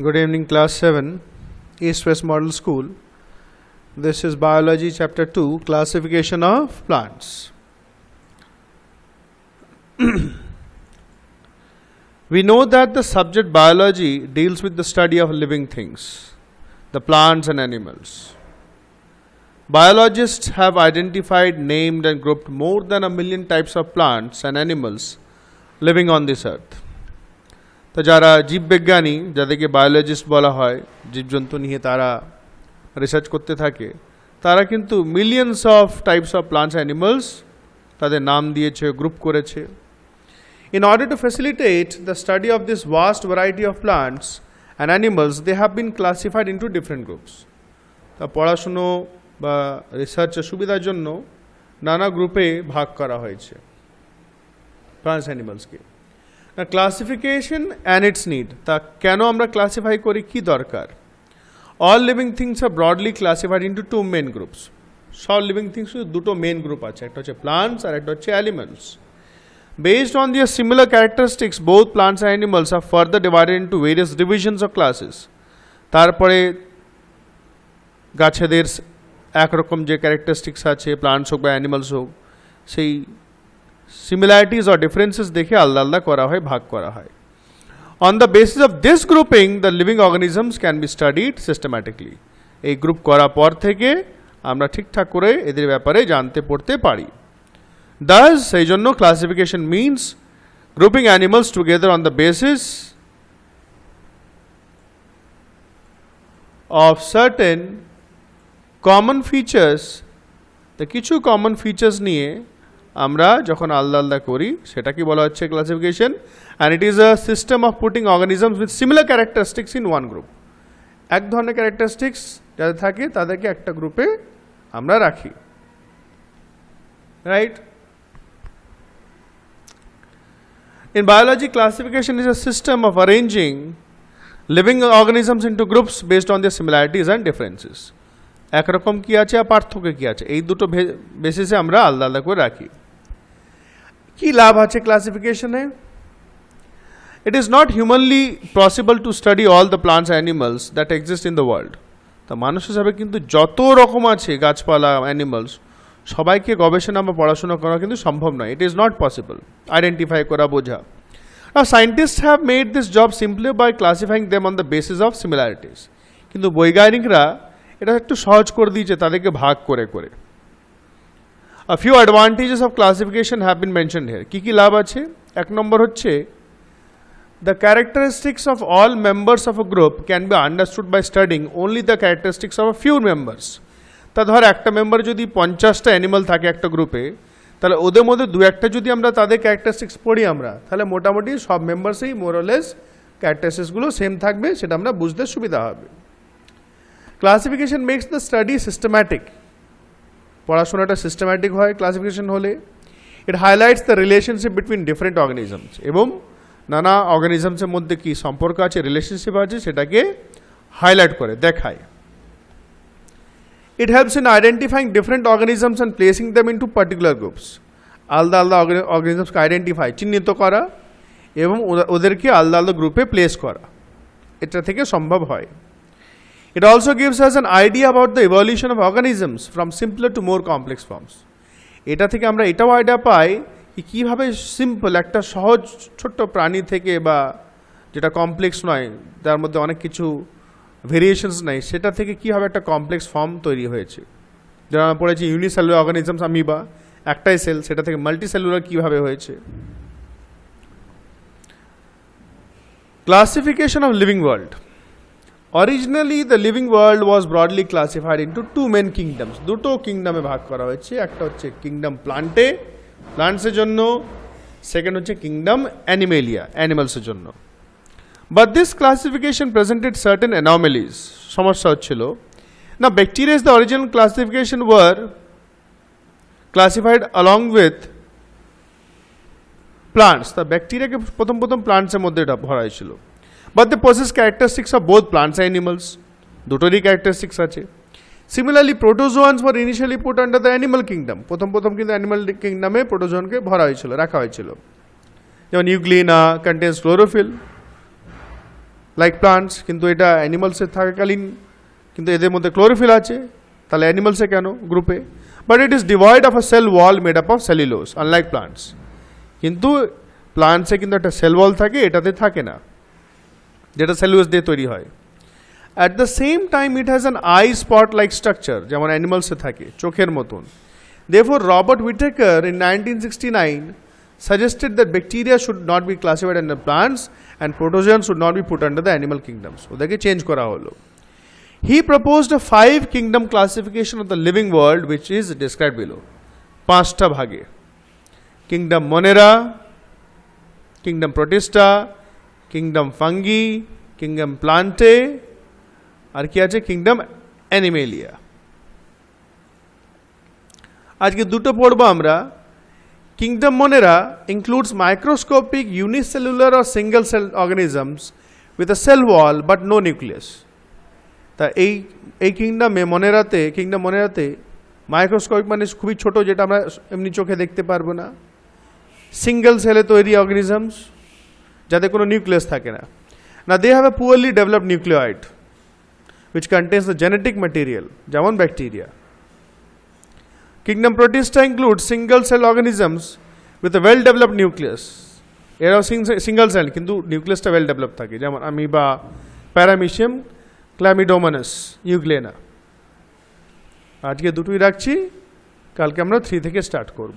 Good evening, class 7, East West Model School. This is Biology Chapter 2, Classification of Plants. We know that the subject biology deals with the study of living things, the plants and animals. Biologists have identified, named and grouped more than 1 million types of plants and animals living on this earth. তো যারা জীববিজ্ঞানী, যাদেরকে biologist বলা হয়, জীবজন্তু নিয়ে তারা research করতে থাকে, তারা কিন্তু millions of types of plants animals তাদের নাম দিয়েছে, গ্রুপ করেছে। In order to facilitate the study of this vast variety of plants and animals, they have been classified into different groups. তা পড়াশুনো বা রিসার্চের সুবিধার জন্য নানা গ্রুপে ভাগ করা হয়েছে প্লান্টস অ্যানিমালসকে। ক্লাসিফিকেশন অ্যান্ড ইটস নিড, তা কেন আমরা ক্লাসিফাই করি, কি দরকার? All living things are broadly classified into 2 main groups. সব লিভিং থিংস দুটো মেন গ্রুপ আছে, একটা হচ্ছে প্লান্টস আর একটা হচ্ছে animals. Based on their similar characteristics, both plants and animals are further divided into various divisions or classes. তারপরে গাছেদের একরকম যে ক্যারেক্টারিস্টিক্স আছে, প্লান্টস হোক বা অ্যানিমালস হোক, সেই সিমিলারিটিস অর ডিফারেন্সেস দেখে আলাদা আলাদা করা হয়, ভাগ করা হয়। On the basis of this grouping, the living organisms can be studied systematically. এই গ্রুপ করার পর থেকে আমরা ঠিকঠাক করে এদের ব্যাপারে জানতে পড়তে পারি। Thus, সেই জন্য classification means grouping animals together on the basis of certain common features. The কিছু common features নিয়ে আমরা যখন আলাদা আলাদা করি সেটাকে বলা হচ্ছে classification, and it is a system of putting organisms with similar characteristics in one group. এক ধরনের characteristics যাদের থাকে তাদেরকে একটা গ্রুপে আমরা রাখি, right? In biology, classification is a system of arranging living organisms into groups based on their similarities and differences. একরকম কি আছে আর পার্থক্য কি আছে, এই দুটো বেসিসে আমরা আলাদা আলাদা করে রাখি। কি লাভ আছে ক্লাসিফিকেশনে? It is not humanly possible to study all the plants and animals that exist in the world. তা মানুষ হিসাবে কিন্তু যত রকম আছে গাছপালা, অ্যানিমালস, সবাইকে গবেষণা বা পড়াশোনা করা কিন্তু সম্ভব নয়। It is not possible identify করা, বোঝা। Scientist have made this job simply by classifying them on the basis of similarities. কিন্তু বৈজ্ঞানিকরা এটা একটু সহজ করে দিয়েছে তাদেরকে ভাগ করে করে। A few advantages of classification have been mentioned here. কী কী লাভ আছে? এক নম্বর হচ্ছে the characteristics of all members of a group can be understood by studying only the characteristics of a few members. তা ধর একটা মেম্বার যদি 50টা অ্যানিমাল থাকে একটা গ্রুপে, তাহলে ওদের মধ্যে দু একটা যদি আমরা তাদের ক্যারেক্টারিস্টিক্স পড়ি আমরা, তাহলে মোটামুটি সব মেম্বার্সেই মোরলেস ক্যারেক্টারিস্টিক্সগুলো সেম থাকবে, সেটা আমরা বুঝতে সুবিধা হবে। Classification makes the study systematic. পড়াশোনাটা সিস্টেম্যাটিক হয় ক্লাসিফিকেশন হলে। It highlights the relationship between different organisms, এবং নানা অর্গানিজমসের মধ্যে কী সম্পর্ক আছে, রিলেশনশিপ আছে, সেটাকে হাইলাইট করে দেখায়। It helps in identifying different organisms and placing them into particular groups. আলাদা আলাদা অর্গানিজমসকে আইডেন্টিফাই, চিহ্নিত করা এবং ওদেরকে আলাদা আলাদা গ্রুপে প্লেস করা, এটা থেকে সম্ভব হয়। It also gives us an idea about the evolution of organisms from simpler to more complex forms. এটা থেকে আমরা এটাও আইডিয়া পাই কি কীভাবে সিম্পল একটা সহজ ছোট্ট প্রাণী থেকে, বা যেটা কমপ্লেক্স নয়, তার মধ্যে অনেক কিছু ভেরিয়েশনস নাই, সেটা থেকে কীভাবে একটা কমপ্লেক্স ফর্ম তৈরি হয়েছে। যেমন আমরা পড়েছি ইউনিসেলুলার অর্গানিজমস, আমিবা, একটাই সেল, সেটা থেকে মাল্টিসেলুলার কীভাবে হয়েছে। Classification of living world. Originally the living world was broadly classified into 2 main kingdoms. দুটো কিংডমে ভাগ করা হয়েছে, একটা হচ্ছে কিংডম প্লান্টে, প্লান্টসের জন্য, সেকেন্ড হচ্ছে কিংডম অ্যানিমেলিয়া, অ্যানিমালসের জন্য। But this classification presented certain anomalies. সমস্যা হচ্ছিল। Now bacteria is the original classification were classified along with plants. The bacteria কে প্রথম প্লান্টসের মধ্যে এটা ভরা হয়েছিল। But they possess characteristics of both plants and animals. দুটোরই ক্যারেক্টারিস্টিক্স আছে। Similarly, protozoans were initially put under the animal kingdom. প্রথম কিন্তু animal কিংডমে প্রোটোজোয়ানকে ভরা হয়েছিল, রাখা হয়েছিল। যেমন euglena contains chlorophyll, like plants, কিন্তু এটা অ্যানিমালসে থাকাকালীন কিন্তু এদের মধ্যে ক্লোরোফিল আছে, তাহলে অ্যানিমালসে কেন গ্রুপে? But it is devoid of a cell wall made up of cellulose unlike plants. কিন্তু প্লান্টসে কিন্তু একটা সেল ওয়াল থাকে, এটাতে থাকে না, যেটা সেলুলোজ দিয়ে তৈরি হয়। At the same time it has an I spot like structure, যেমন অ্যানিমালসে থাকে চোখের মতন। Therefore, Robert Whittaker in 1969 suggested that bacteria should not be classified under plants and protozoans should not be put under the animal kingdoms. ওদেরকে change করা হলো। He proposed a 5 kingdom classification of the living world which is described below. 5টা ভাগে: Kingdom Monera, Kingdom Protista, Kingdom Fungi, Kingdom Plantae, আর কি আছে Kingdom Animalia। আজকে দুটো পড়বো আমরা। Kingdom Monera includes microscopic unicellular or single cell organisms with a cell wall but no nucleus. তা এই কিংডম মনেরাতে মাইক্রোস্কোপিক মানে খুবই ছোট, যেটা আমরা এমনি চোখে দেখতে পারবো না, সিঙ্গেল সেলে তৈরি অর্গানিজমস যাতে কোনো নিউক্লিয়াস থাকে না। না they have a poorly developed nucleoid which contains the genetic material, যেমন bacteria. Kingdom Protista includes single cell organisms with a well developed nucleus. এরাও সিঙ্গেল সেল কিন্তু নিউক্লিয়াসটা ওয়েল ডেভেলপ থাকে, যেমন আমিবা, প্যারামিশিয়াম, ক্ল্যামিডোমোনাস, ইউগ্লেনা। আজকে দুটোই রাখছি, কালকে আমরা 3 থেকে স্টার্ট করব।